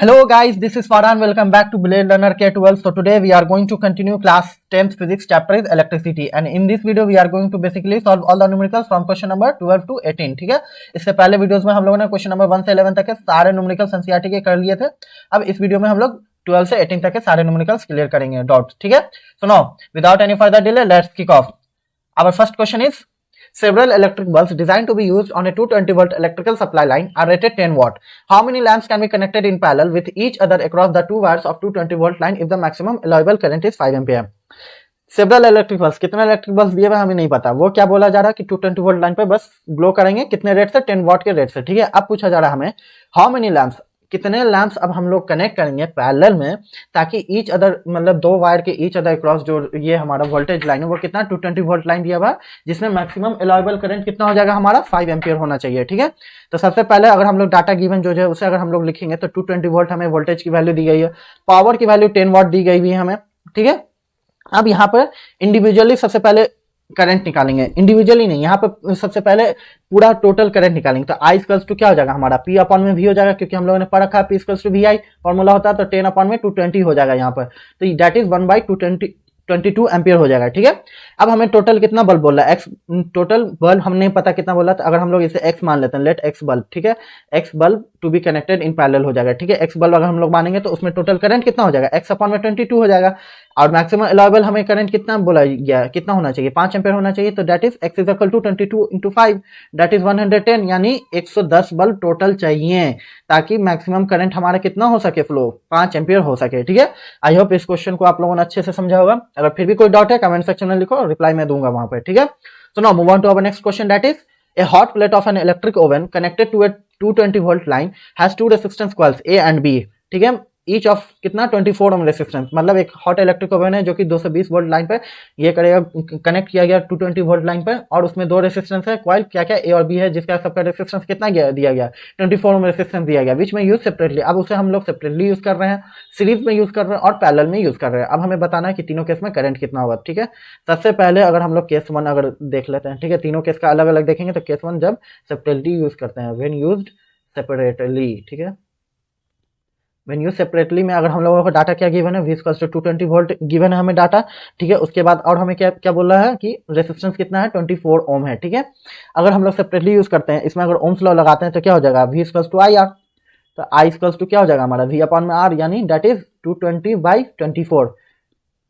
Hello guys, this is Farhan. Welcome back to Blade Learner K12. So today we are going to continue class 10th physics chapter is electricity, and in this video we are going to basically solve all the numericals from question number 12 to 18. ठीक है, इससे पहले videos में हम लोगों ने question number 1 से 11 तक के सारे न्यूमेरिकल्स एनसीईआरटी के कर लिए थे। अब इस वीडियो में हम लोग 12 से 18 तक के सारे न्यूमेरिकल्स क्लियर करेंगे डॉट्स। ठीक है, so now without any further delay let's kick off. Our first question is several electric bulbs designed to be used on a 220 volt electrical supply line are rated 10 watt. How many lamps can be connected in parallel with each other across the two wires of 220 volt line if the maximum allowable current is 5 ampere? Several electric bulb, कितने electric bulb दिए हुए हमें नहीं पता। वो क्या बोला जा रहा है कि 220 वोल्ट लाइन पे बस ग्लो करेंगे, कितने रेट से? 10 वॉट के रेट से। ठीक है, अब पूछा जा रहा है हमें हाउ मेनी लैंप्स, कितने लैंप्स अब हम लोग कनेक्ट करेंगे पैरेलल में, ताकि ईच अदर मतलब दो वायर के ईच अदर क्रॉस जो ये हमारा वोल्टेज लाइन है वो कितना 220 वोल्ट लाइन दिया हुआ, जिसमें मैक्सिमम अलाउएबल करंट कितना हो जाएगा हमारा 5 एम्पियर होना चाहिए। ठीक है, तो सबसे पहले अगर हम लोग डाटा गिवन जो है उसे अगर हम लोग लिखेंगे तो 220 वोल्ट हमें वोल्टेज की वैल्यू दी गई है, पावर की वैल्यू 10 वॉट दी गई हुई है हमें। ठीक है, अब यहाँ पर इंडिविजुअली सबसे पहले करंट निकालेंगे, इंडिविजुअली नहीं, यहाँ पे सबसे पहले पूरा टोटल करंट निकालेंगे। तो आई इक्वल्स टू क्या हो जाएगा हमारा P अपॉन में V हो जाएगा, क्योंकि हम लोगों ने पढ़ रखा है P equals to VI formula होता है, तो 10 अपॉन में 220 हो जाएगा यहाँ पर, तो दैट इज 1/22 एम्पियर हो जाएगा। ठीक है, अब हमें टोटल कितना बल्ब बोल रहा है, एक्स टोटल बल्ब हमें नहीं पता कितना बोला, तो अगर हम लोग इसे एक्स मान लेते हैं, लेट एक्स बल्ब। ठीक है, X bulb to be connected in parallel हो जाएगा। ठीक है, एक्स बल्ब अगर हम लोग मानेंगे तो उसमें टोटल करंट कितना हो जाएगा, एक्स अपॉन में 22 हो जाएगा, और मैक्सिमम अलाउएबल हमें करंट कितना बोला गया, कितना होना चाहिए, 5 एम्पियर होना चाहिए, तो that is X is equal to 22 into 5 that is 110, यानी 110 बल्ब टोटल चाहिए ताकि मैक्सिमम करंट हमारा कितना हो सके, फ्लो 5 एम्पियर हो सके। ठीक है, आई होप इस क्वेश्चन को आप लोगों ने अच्छे से समझा होगा। अगर फिर भी कोई डाउट है कमेंट सेक्शन में लिखो, रिप्लाई मैं दूंगा वहां पर। ठीक है, so now move on to our next question, that is a hot plate of an electric oven connected to a 220 volt line has two resistance coils A and B. ठीक है, ईच ऑफ कितना 24 ओम resistance, मतलब एक hot electric oven है जो कि 220 volt line पे ये करेगा, कनेक्ट किया गया 220 वोल्ट लाइन पे, और उसमें दो रेसिस्टेंस है कॉइल, क्या क्या A और B है, जिसका सबका रेसिस्टेंस कितना दिया गया 24 ओम रेसिस्टेंस दिया गया, विच में यूज सेपरेटली। अब उसे हम लोग सेपरेटली यूज कर रहे हैं, सीरीज में यूज कर रहे हैं और पैरेलल में यूज कर रहे हैं। अब हमें बताना है कि तीनों केस में करंट कितना होगा। ठीक है, सबसे पहले अगर हम लोग केस 1 अगर देख लेते हैं, ठीक है, तीनों केस का अलग अलग देखेंगे, तो केस 1 जब सेपरेटली यूज करते हैं, व्हेन यूज्ड सेपरेटली। ठीक है, व्हेन यूज सेपरेटली में अगर हम लोगों को डाटा क्या गिवन है, V equals to 220 volt given है हमें डाटा। ठीक है, उसके बाद और हमें क्या क्या बोला है कि रेसिस्टेंस कितना है 24 ओम है। ठीक है, अगर हम लोग सेपरेटली यूज करते हैं, इसमें अगर ओम्स लॉ लगाते हैं तो क्या हो जाएगा, V equals to I R, तो I इक्वल्स टू क्या हो जाएगा हमारा V अपॉन में R, यानी दैट इज 220/24।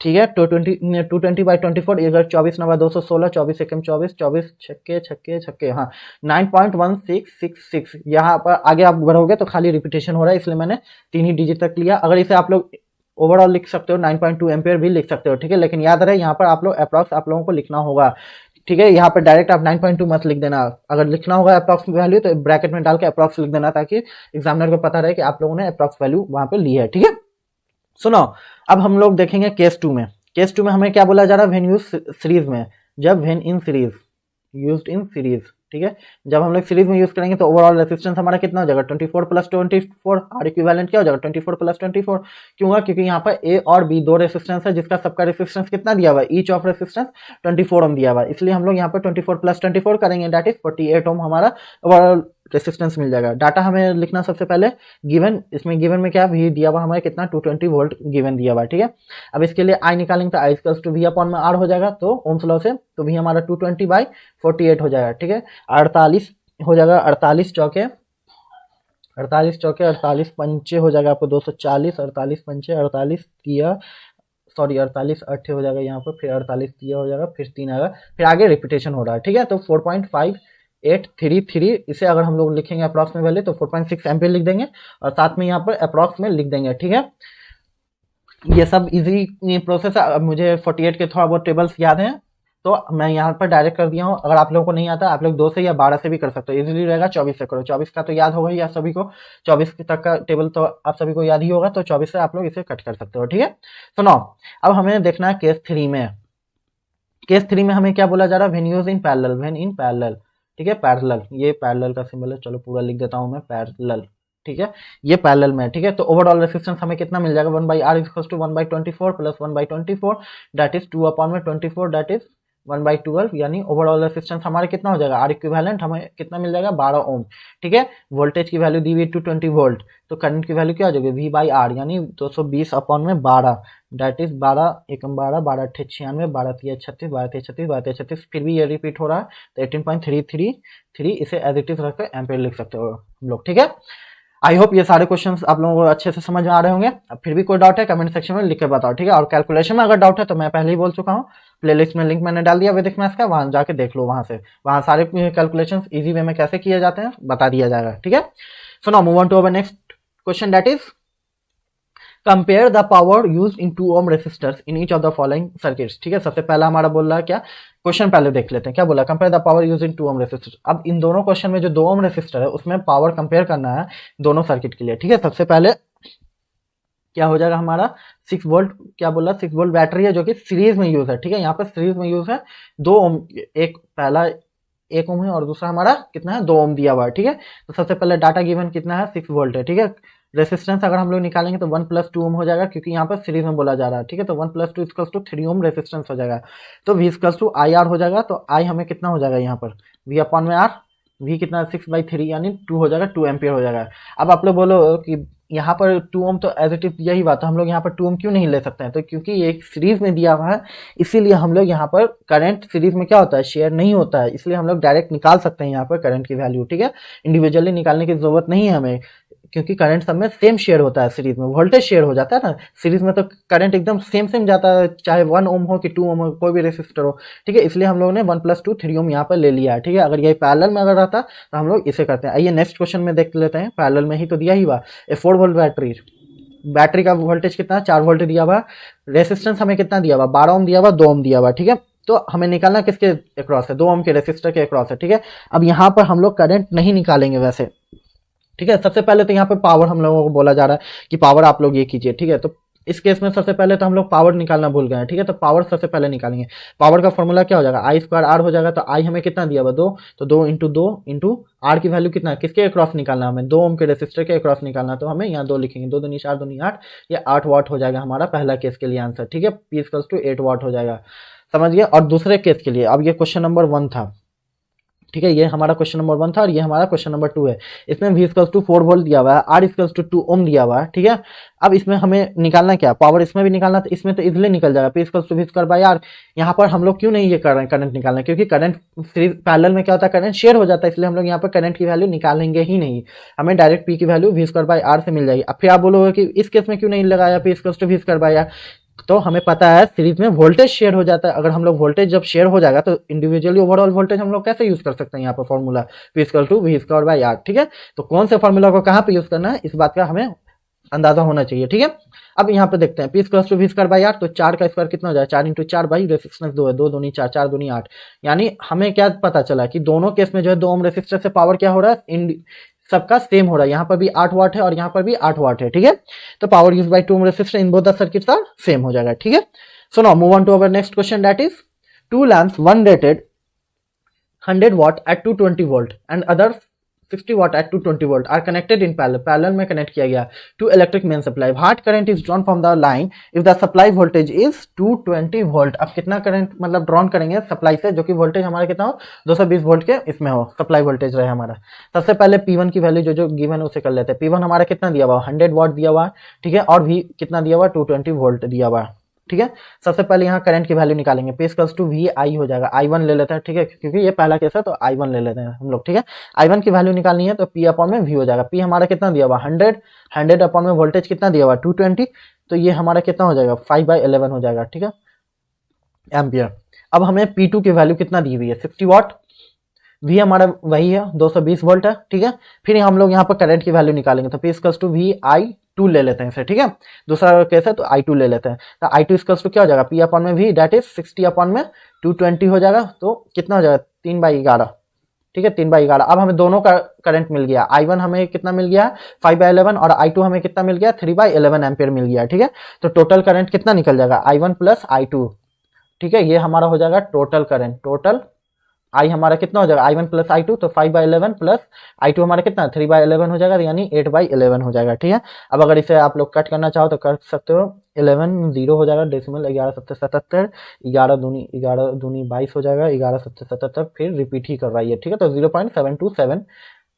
ठीक है, 220/24 इधर 24 नवा 216, 24 एकम 24, 24 छक्के छक्के छक्के, हाँ 9.1666। यहाँ पर आगे आप बढ़ोगे तो खाली रिपीटेशन हो रहा है, इसलिए मैंने 3 ही डिजिट तक लिया। अगर इसे आप लोग ओवरऑल लिख सकते हो 9.2 एम्पियर भी लिख सकते हो। ठीक है, लेकिन याद रहे यहाँ पर आप लोग अप्रॉक्स आप लोगों को लिखना होगा। ठीक है, यहाँ पर डायरेक्ट आप 9.2 मत लिख देना, अगर लिखना होगा अप्रॉक्स वैल्यू तो ब्रैकेट में डाल के अप्रॉक्स लिख देना, ताकि एग्जामिनर को पता रहे कि आप लोगों ने अप्रॉक्स वैल्यू वहां पे ली है। ठीक है, सुनो अब हम लोग देखेंगे केस 2 में। केस 2 में हमें क्या बोला जा रहा है, व्हेन यूज सीरीज में, जब when in series, used in series. ठीक है, जब हम लोग सीरीज में यूज करेंगे तो ओवरऑल रेसिस्टेंस हमारा कितना हो जाएगा 24 + 24, आर इक्विवेलेंट क्या हो जाएगा 24 + 24। क्यों है, क्योंकि यहाँ पर ए और बी दो रेसिस्टेंस है, जिसका सबका रेसिस्टेंस कितना दिया हुआ है, ईच ऑफ रेसिस्टेंस 24 ओम दिया हुआ है, इसलिए हम लोग यहाँ पर 24 + 24 करेंगे, दैट इज 48 ओम हमारा ओवरऑल रेसिस्टेंस मिल जाएगा। डाटा हमें लिखना सबसे पहले गिवन, इसमें गिवन में क्या V दिया हुआ हमारे कितना 220 वोल्ट गिवन दिया हुआ है। ठीक है, अब इसके लिए I निकालेंगे तो I equals to V upon में R हो जाएगा, तो ओम्स लॉ से तो V हमारा 220/48 हो जाएगा। ठीक है, 48 हो जाएगा, 48 चौके 48 पंचे हो जाएगा आपको 240, 48 पंचे 48 तिया, सॉरी 48 अट्ठे हो जाएगा यहाँ पर, फिर 48 तिया हो जाएगा, फिर 3 आएगा, फिर आगे रिपीटेशन हो रहा है। ठीक है, तो 4.5833, इसे अगर हम लोग लिखेंगे अप्रॉक्स में वैल्यू तो 4.6 एम्पियर लिख देंगे, और साथ में यहाँ पर अप्रॉक्स में लिख देंगे। ठीक है, ये सब इजी प्रोसेस है। अब मुझे 48 के थोड़ा बहुत टेबल्स याद हैं, तो मैं यहाँ पर डायरेक्ट कर दिया हूँ। अगर आप लोगों को नहीं आता, आप लोग 2 से या 12 से भी कर सकते हो, इजीली रहेगा। 24 से करो, 24 का तो याद होगा ही आप सभी को, 24 तक का टेबल तो आप सभी को याद ही होगा, तो 24 से आप लोग इसे कट कर सकते हो। ठीक है, तो नाउ अब हमें देखना है केस 3 में। केस 3 में हमें क्या बोला जा रहा है, when use in parallel, when in parallel. ठीक है, पैरेलल, ये पैरेलल का सिंबल है, चलो पूरा लिख देता हूँ मैं, पैरेलल। ठीक है, ये पैरेलल में। ठीक है, तो ओवरऑल रेसिस्टेंस हमें कितना मिल जाएगा, 1/R equals to 1/24 + 1/24 that is 2 upon में 24 दैट इज 1/12 यानी ओवरऑल रेसिस्टेंस हमारे कितना हो जाएगा, आर इक्विवेलेंट हमें कितना मिल जाएगा, 12 ओम। ठीक है, वोल्टेज की वैल्यू दी हुई 220 वोल्ट, तो करंट की वैल्यू क्या हो जाएगी, V बाई आर यानी 220 अपॉन में 12, डेट इज 12 एकम 12, 12 अट्ठे 96, 12 तिया 36, 12 तिया 36, 12 तिया 36, फिर भी ये रिपीट हो रहा है तो 18.333, इसे एज इट इज रखकर एम्पेयर लिख सकते हो हम लोग। ठीक है, आई होप ये सारे क्वेश्चंस आप लोगों को अच्छे से समझ में आ रहे होंगे। अब फिर भी कोई डाउट है कमेंट सेक्शन में लिख के बताओ। ठीक है, और कैलकुलेशन में अगर डाउट है तो मैं पहले ही बोल चुका हूँ, प्लेलिस्ट में लिंक मैंने डाल दिया वैदिक मैथ्स का, वहां जाके देख लो, वहां सारे कैलकुलेशंस इजी वे में कैसे किए जाते हैं बता दिया जाएगा। ठीक है, so now move on to our next question, that is compare the power use in 2 ohm resistors in each of the following circuits. ठीक है, सबसे पहला हमारा बोल रहा है क्या, क्वेश्चन पहले देख लेते हैं क्या बोला, compare the power use in 2 ohm resistor. अब इन दोनों क्वेश्चन में जो 2 ओम रेसिस्टर है उसमें पावर कंपेयर करना है दोनों सर्किट के लिए। ठीक है, सबसे पहले क्या हो जाएगा हमारा 6 वोल्ट, क्या बोला 6 वोल्ट बैटरी है जो कि सीरीज में यूज है। ठीक है, यहाँ पर सीरीज में यूज है 2 ओम, एक पहला 1 ओम है और दूसरा हमारा कितना है 2 ओम दिया हुआ है। ठीक है, तो सबसे पहले डाटा गिवन कितना है 6 वोल्ट है। ठीक है, रेसिस्टेंस अगर हम लोग निकालेंगे तो 1 + 2 ओम हो जाएगा क्योंकि यहाँ पर सीरीज में बोला जा रहा है। ठीक है, तो 1 + 2 = 3 ओम रेसिस्टेंस हो जाएगा, तो V = IR हो जाएगा। तो I हमें कितना हो जाएगा यहाँ पर V अपॉन में R, V कितना 6/3 यानी 2 हो जाएगा, 2 एम्पियर हो जाएगा। अब आप लोग बोलो कि यहाँ पर 2 ओम तो एज इट इज यही बात है, हम लोग यहाँ पर 2 ओम क्यों नहीं ले सकते हैं, तो क्योंकि ये सीरीज में दिया हुआ है, इसीलिए हम लोग यहाँ पर करंट सीरीज में क्या होता है शेयर नहीं होता है, इसलिए हम लोग डायरेक्ट निकाल सकते हैं यहाँ पर करंट की वैल्यू। ठीक है, इंडिविजुअली निकालने की जरूरत नहीं है हमें, क्योंकि करंट सब में सेम शेयर होता है, सीरीज में वोल्टेज शेयर हो जाता है ना, सीरीज में तो करंट एकदम सेम जाता है, चाहे 1 ओम हो कि 2 ओम हो, कोई भी रेसिस्टर हो। ठीक है, इसलिए हम लोगों ने 1 + 2 3 ओम यहाँ पर ले लिया है। ठीक है, अगर ये पैरेलल में अगर रहता तो हम लोग इसे करते हैं। आइए नेक्स्ट क्वेश्चन में देख लेते हैं, पैरेलल में ही तो दिया ही हुआ 4 वोल्ट बैटरी का वोल्टेज कितना है 4 वोल्ट दिया हुआ, रेसिस्टेंस हमें कितना दिया हुआ 12 ओम दिया हुआ, 2 ओम दिया हुआ। ठीक है, तो हमें निकालना किसके अक्रॉस है, 2 ओम के रेसिस्टर के अक्रॉस है। ठीक है, अब यहाँ पर हम लोग करंट नहीं निकालेंगे वैसे। ठीक है, सबसे पहले तो यहाँ पे पावर हम लोगों को बोला जा रहा है कि पावर आप लोग ये कीजिए। ठीक है, तो इस केस में सबसे पहले तो हम लोग पावर निकालना भूल गए हैं। ठीक है, तो पावर सबसे पहले निकालेंगे, पावर का फॉर्मूला क्या हो जाएगा I² R हो जाएगा। तो I हमें कितना दिया हुआ 2, तो 2 × 2 × R की वैल्यू कितना है, किसके अक्रॉस निकालना हमें 2 ओम के रेसिस्टर के अक्रॉस निकालना, तो हमें यहाँ 2 लिखेंगे, 2 दूनी 4 दूनी 8, ये 8 वाट हो जाएगा हमारा पहला केस के लिए आंसर। ठीक है, P = 8 वाट हो जाएगा, समझ गए। और दूसरे केस के लिए, अब ये क्वेश्चन नंबर 1 था। ठीक है, ये हमारा क्वेश्चन नंबर 1 था और ये हमारा क्वेश्चन नंबर 2 है। इसमें V = 4 वोल्ट दिया हुआ है, R = 2 ओम दिया हुआ है। ठीक है, अब इसमें हमें निकालना क्या, पावर इसमें भी निकालना, तो इसमें तो इजिली निकल जाएगा P = V²/R। यहाँ पर हम लोग क्यों नहीं ये कर रहे हैं करंट निकालना, क्योंकि करंट सीरीज पैरेलल में क्या होता है करंट शेयर हो जाता है, इसलिए हम लोग यहाँ पर करंट की वैल्यू निकालेंगे ही नहीं, हमें डायरेक्ट P की वैल्यू V²/R से मिल जाएगी। अब फिर आप बोलोगे कि इस केस में क्यों नहीं लगाया P = V²/R, तो हमें पता है सीरीज में वोल्टेज शेयर हो जाता है, अगर हम लोग वोल्टेज जब शेयर हो जाएगा तो इंडिविजुअली ओवरऑल वोल्टेज हम लोग कैसे यूज कर सकते हैं यहाँ पर फॉर्मूला P = V²/R। ठीक है, तो कौन से फॉर्मूला को कहाँ पे यूज करना है इस बात का हमें अंदाजा होना चाहिए। ठीक है, अब यहाँ पे देखते हैं P = V²/R, तो 4 का स्क्वायर कितना हो जाएगा 4 × 4 बाई रेसिस्टेंस 2 है, 2 दूनी 4, 4 दूनी 8, यानी हमें क्या पता चला कि दोनों केस में जो है 2 ओम रेसिस्टर से पावर क्या हो रहा है सबका सेम हो रहा है, यहाँ पर भी 8 वाट है और यहाँ पर भी 8 वाट है। ठीक है, तो power use by 2 ohm resistor in both the circuits are same हो जाएगा। ठीक है, so now move on to our next question, that is 2 lamps, one rated 100 watt at 220 volt and other 60 watt at 220 volt are connected in parallel में connect किया गया to electric main supply. What current is drawn from the line if the supply voltage is 220 volt? अब कितना current मतलब drawn करेंगे supply से, जो कि वोल्टेज हमारा कितना हो 220 वोल्ट के इसमें हो, सप्लाई वोल्टेज रहे हमारा। सबसे पहले P1 की वैल्यू जो गिवन है उसे कर लेते हैं। P1 हमारा कितना दिया हुआ 100 वाट दिया हुआ, ठीक है, और V कितना दिया हुआ 220 वोल्ट दिया हुआ। ठीक है, सबसे पहले यहाँ करंट की वैल्यू निकालेंगे, P = VI हो जाएगा, I1 ले लेते हैं। ठीक है, क्योंकि ये पहला केस है तो I1 ले लेते हैं हम लोग। ठीक है, I1 की वैल्यू निकालनी है तो P/V हो जाएगा। P हमारा कितना दिया हुआ 100 अपॉन में वोल्टेज कितना दिया हुआ 220, तो ये हमारा कितना हो जाएगा 5/11 हो जाएगा। ठीक है, एम्पियर। अब हमें P2 की वैल्यू कितना दी हुई है 60 वाट, V हमारा वही है 220 वोल्ट है। ठीक है, फिर हम लोग यहाँ पर करंट की वैल्यू निकालेंगे तो P = VI2 ले लेते हैं इसे। ठीक है, दूसरा केस है तो I2 ले लेते हैं, तो I2 = क्या हो जाएगा P/V, दैट इज 60 अपॉन में 220 हो जाएगा, तो कितना हो जाएगा 3/11। ठीक है, 3/11। अब हमें दोनों का करंट मिल गया, I1 हमें कितना मिल गया 5/11 और I2 हमें कितना मिल गया 3/11 एम्पियर मिल गया। ठीक है, तो टोटल करंट कितना निकल जाएगा I1 + I2। ठीक है, ये हमारा हो जाएगा टोटल करंट, टोटल आई हमारा कितना हो जाएगा I1 प्लस I2, तो 5/11 प्लस I2 हमारा कितना 3/11 हो जाएगा, यानी 8/11 हो जाएगा। ठीक है, अब अगर इसे आप लोग कट करना चाहो तो कर सकते हो। 11 0 हो जाएगा, डेसिमल 11 7 77, 11 दूनी 22 हो जाएगा, 11 7 77, फिर रिपीट ही कर रहा है ये। ठीक है, तो 0.727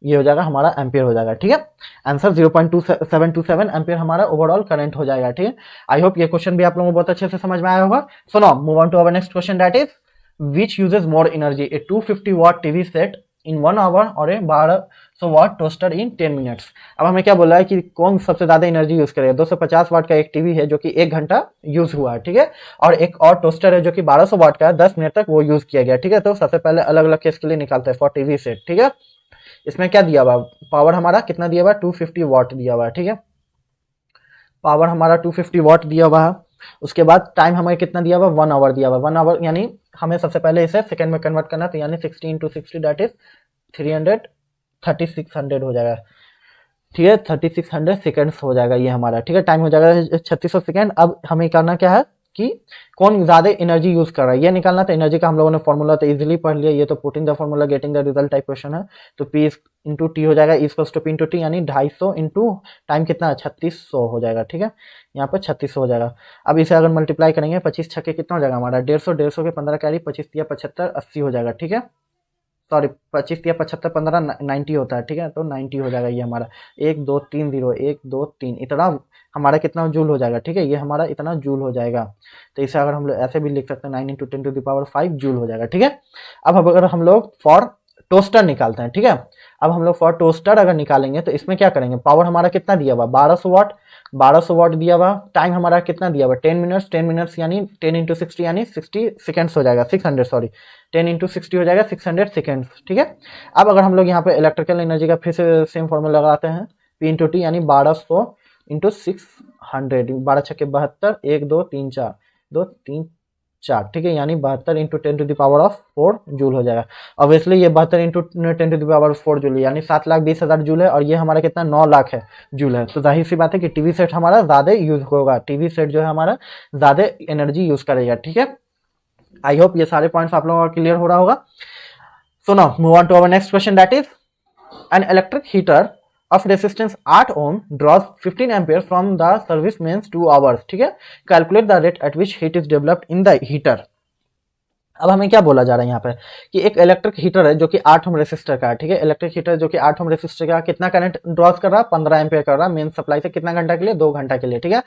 ये हो जाएगा हमारा एम्पियर हो जाएगा। ठीक है, आंसर 0.2727 एम्पियर हमारा ओवरऑल करंट हो जाएगा। ठीक है, आई होप ये क्वेश्चन भी आप लोगों को बहुत अच्छे से समझ में आया होगा। So now move on to our next question, that is which uses more energy, a 250 watt TV set in 1 hour और a 1200 watt toaster in 10 minutes। अब हमें क्या बोला है कि कौन सबसे ज्यादा एनर्जी यूज करेगा। 250 वाट का एक टीवी है जो कि 1 घंटा यूज हुआ है। ठीक है, और एक और टोस्टर है जो कि 1200 वाट का है, 10 मिनट तक वो यूज किया गया। ठीक है, तो सबसे पहले अलग अलग केस के लिए निकालते हैं फॉर टीवी सेट। ठीक है, इसमें क्या दिया हुआ, पावर हमारा कितना दिया हुआ, 250 वाट दिया हुआ है। ठीक है, पावर हमारा 250 वाट दिया हुआ है। उसके बाद टाइम हमें कितना दिया हुआ, 1 आवर दिया हुआ। 1 आवर यानी हमें सबसे पहले इसे सेकंड में कन्वर्ट करना, तो यानी 60 इंटू 60 दैट इज 3600 हो जाएगा। ठीक है, 3600 सेकंड्स हो जाएगा ये हमारा। ठीक है, टाइम हो जाएगा 3600 सेकंड। अब हमें करना क्या है कि कौन ज्यादा एनर्जी यूज कर रहा है ये निकालना। तो एनर्जी का हम लोगों ने फॉर्मूला तो इजीली पढ़ लिया, ये तो putting the formula getting the result type question है। तो P इंटू टी हो जाएगा, equals to P into T, यानी 250 इंटू टाइम कितना है 3600 हो जाएगा। ठीक है, यहाँ पर 3600 हो जाएगा। अब इसे अगर मल्टीप्लाई करेंगे 25 छक्के कितना हो जाएगा हमारा 150, 150 के 15 कैरी, 25 या 75 80 हो जाएगा। ठीक है, सॉरी 25 या 75 15 90 होता है। ठीक है, तो 90 हो जाएगा ये हमारा। 1 2 3 0 1 2 3 इतना हमारा कितना जूल हो जाएगा। ठीक है, ये हमारा इतना जूल हो जाएगा। तो इसे अगर हम लोग ऐसे भी लिख सकते हैं 9 into 10 to the power 5 joule हो जाएगा। ठीक है, अब अगर हम लोग फॉर टोस्टर निकालते हैं। ठीक है, अब हम लोग फॉर टोस्टर अगर निकालेंगे तो इसमें क्या करेंगे, पावर हमारा कितना दिया हुआ 1200 वाट, 1200 वाट दिया हुआ। टाइम हमारा कितना दिया हुआ 10 मिनट्स, 10 मिनट्स यानी 10 इंटू 60 यानी 60 सेकेंड्स हो जाएगा, 600 सॉरी 10 इंटू 60 हो जाएगा 600 सेकेंड्स। ठीक है, अब अगर हम लोग यहाँ पे इलेक्ट्रिकल एनर्जी का फिर से सेम फॉर्मूला लगाते हैं, P इंटू टी यानी 1200 इंटू 600, 12 छक्के 72, 1 2 3 4 2 3 4। ठीक है, यानी 72 into 10 to the power of 4 joule हो जाएगा। ऑब्वियसली ये 72 into 10 to the power 4 joule यानी 7,20,000 जूल है, और ये हमारा कितना 9 लाख है जूल है। तो जाहिर सी बात है कि टीवी सेट हमारा ज्यादा यूज होगा, टीवी सेट जो है हमारा ज्यादा एनर्जी यूज करेगा। ठीक है, आई होप ये सारे पॉइंट्स आप लोगों का क्लियर हो रहा होगा। So now move on to our next question, that is an electric heater of resistance 8 ohm draws 15 ampere from the service means 2 hours। ठीक है, calculate the rate at which heat is developed in the heater। अब हमें क्या बोला जा रहा है यहाँ पे कि एक इलेक्ट्रिक हीटर है जो कि 8 ओम रेसिस्टर का है। ठीक है, इलेक्ट्रिक हीटर जो कि 8 ओम रेसिस्टर का कितना करंट ड्रॉस कर रहा है 15 एम्पियर कर रहा है मेन सप्लाई से, कितना घंटा के लिए 2 घंटा के लिए। ठीक है,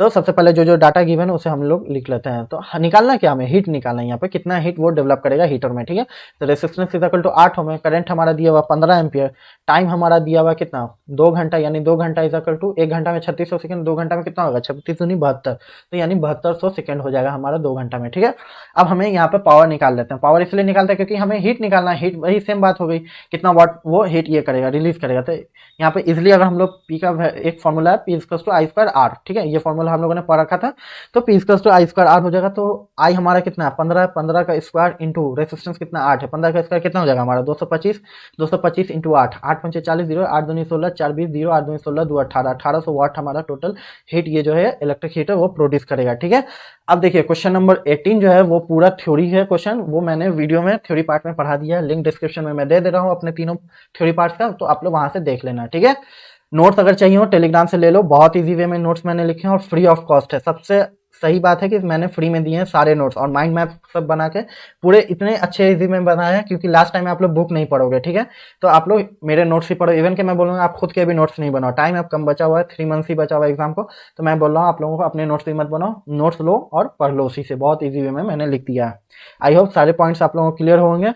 तो सबसे पहले जो डाटा गिवन है उसे हम लोग लिख लेते हैं। तो निकालना क्या, हमें हीट निकालना है यहाँ पे, कितना हीट वो डेवलप करेगा हीटर में। ठीक है, तो रेसिस्टेंस इज इक्वल टू 8 ओम है, करंट हमारा दिया हुआ 15 एम्पियर, टाइम हमारा दिया हुआ कितना 2 घंटा, यानी 2 घंटा इज इक्वल टू 1 घंटा में 3600 सेकंड, 2 घंटा में कितना होगा 36 दूनी 72, तो यानी 7200 सेकंड हो जाएगा हमारा 2 घंटा में। ठीक है, अब हमें यहाँ पे पावर निकाल लेते हैं। पावर इसलिए निकालते हैं क्योंकि हमें हीट निकालना है, हीट वही सेम बात हो गई, कितना वाट वो हीट ये करेगा रिलीज करेगा। तो यहाँ पे इजिली अगर हम लोग पी का एक फॉर्मूला है P equals to I square R. ठीक है, ये फॉर्मूला हम लोगों ने पढ़ रखा था, तो P equals to I square R हो जाएगा। तो आई हमारा कितना है 15 है, 15 का स्क्वायर इंटू रेसिस्टेंस कितना 8 है, 15 का स्क्वायर कितना हो जाएगा हमारा 225, 225 इंटू 8, 8 पंचे 40 0, 8 दूनी 16, 4 20 0, 8 दूनी 16, 2 18, 1800 वाट हमारा टोटल हीट ये जो है इलेक्ट्रिक हीटर वो प्रोड्यूस करेगा। ठीक है, अब देखिए क्वेश्चन नंबर 18 जो है वो पूरा थ्योरी है क्वेश्चन, वो मैंने वीडियो में थ्योरी पार्ट में पढ़ा दिया है, लिंक डिस्क्रिप्शन में मैं दे रहा हूँ अपने तीनों थ्योरी पार्ट्स का, तो आप लोग वहां से देख लेना। ठीक है, नोट्स अगर चाहिए हो टेलीग्राम से ले लो, बहुत इजी वे में नोट्स मैंने लिखे हैं और फ्री ऑफ कॉस्ट है। सबसे सही बात है कि मैंने फ्री में दिए हैं सारे नोट्स, और माइंड मैप सब बना के पूरे इतने अच्छे इजी में बनाए हैं, क्योंकि लास्ट टाइम आप लोग बुक नहीं पढ़ोगे। ठीक है, तो आप लोग मेरे नोट्स ही पढ़ो, इवन के मैं बोलूँगा आप खुद के भी नोट्स नहीं बनाओ, टाइम अब कम बचा हुआ है, 3 मंथ्स ही बचा हुआ है एग्जाम को, तो मैं बोल रहा हूँ आप लोगों को अपने नोट्स भी मत बनाओ, नोट्स लो और पढ़ लो उसी से, बहुत ईजी वे में मैंने लिख दिया है। आई होप सारे पॉइंट्स आप लोगों को क्लियर होंगे।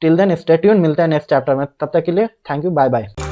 टिल देन स्टे ट्यून्ड, मिलते हैं नेक्स्ट चैप्टर में, तब तक के लिए थैंक यू, बाय बाय।